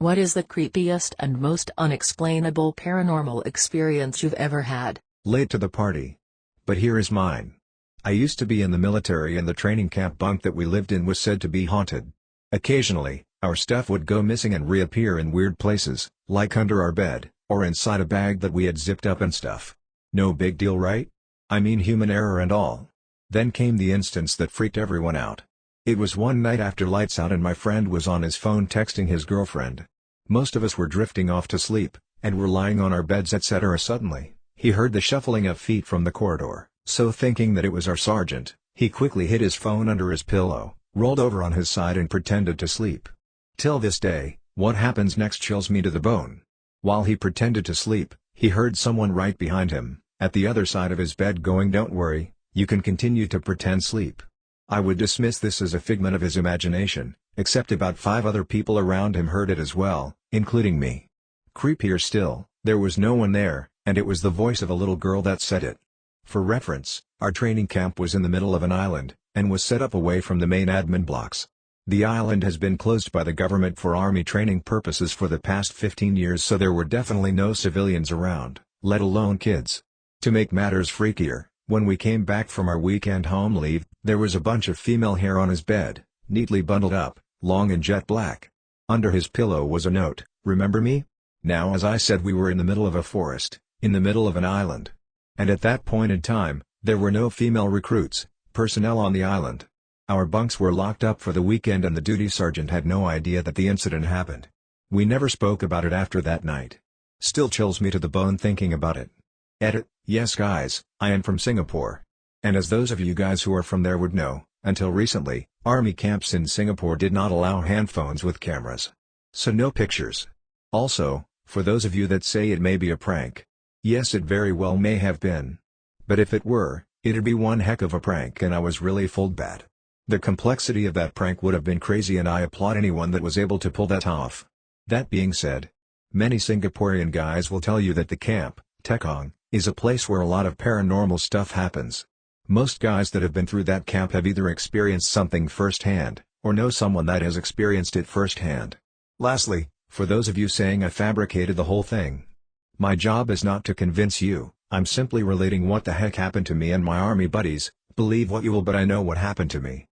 What is the creepiest and most unexplainable paranormal experience you've ever had? Late to the party. But here is mine. I used to be in the military and the training camp bunk that we lived in was said to be haunted. Occasionally, our stuff would go missing and reappear in weird places, like under our bed, or inside a bag that we had zipped up and stuff. No big deal, right? I mean, human error and all. Then came the instance that freaked everyone out. It was one night after lights out and my friend was on his phone texting his girlfriend. Most of us were drifting off to sleep, and were lying on our beds etc. Suddenly, he heard the shuffling of feet from the corridor, so thinking that it was our sergeant, he quickly hid his phone under his pillow, rolled over on his side and pretended to sleep. Till this day, what happens next chills me to the bone. While he pretended to sleep, he heard someone right behind him, at the other side of his bed going, "Don't worry, you can continue to pretend sleep." I would dismiss this as a figment of his imagination, except about 5 other people around him heard it as well, including me. Creepier still, there was no one there, and it was the voice of a little girl that said it. For reference, our training camp was in the middle of an island, and was set up away from the main admin blocks. The island has been closed by the government for army training purposes for the past 15 years, so there were definitely no civilians around, let alone kids. To make matters freakier, when we came back from our weekend home leave, there was a bunch of female hair on his bed, neatly bundled up, long and jet black. Under his pillow was a note, "Remember me?" Now, as I said, we were in the middle of a forest, in the middle of an island. And at that point in time, there were no female recruits, personnel on the island. Our bunks were locked up for the weekend and the duty sergeant had no idea that the incident happened. We never spoke about it after that night. Still chills me to the bone thinking about it. Edit: yes guys, I am from Singapore. And as those of you guys who are from there would know, until recently, army camps in Singapore did not allow handphones with cameras. So no pictures. Also, for those of you that say it may be a prank. Yes, it very well may have been. But if it were, it'd be one heck of a prank and I was really fooled bad. The complexity of that prank would have been crazy and I applaud anyone that was able to pull that off. That being said, many Singaporean guys will tell you that the camp, Tekong, is a place where a lot of paranormal stuff happens. Most guys that have been through that camp have either experienced something firsthand, or know someone that has experienced it firsthand. Lastly, for those of you saying I fabricated the whole thing, my job is not to convince you, I'm simply relating what the heck happened to me and my army buddies. Believe what you will, but I know what happened to me.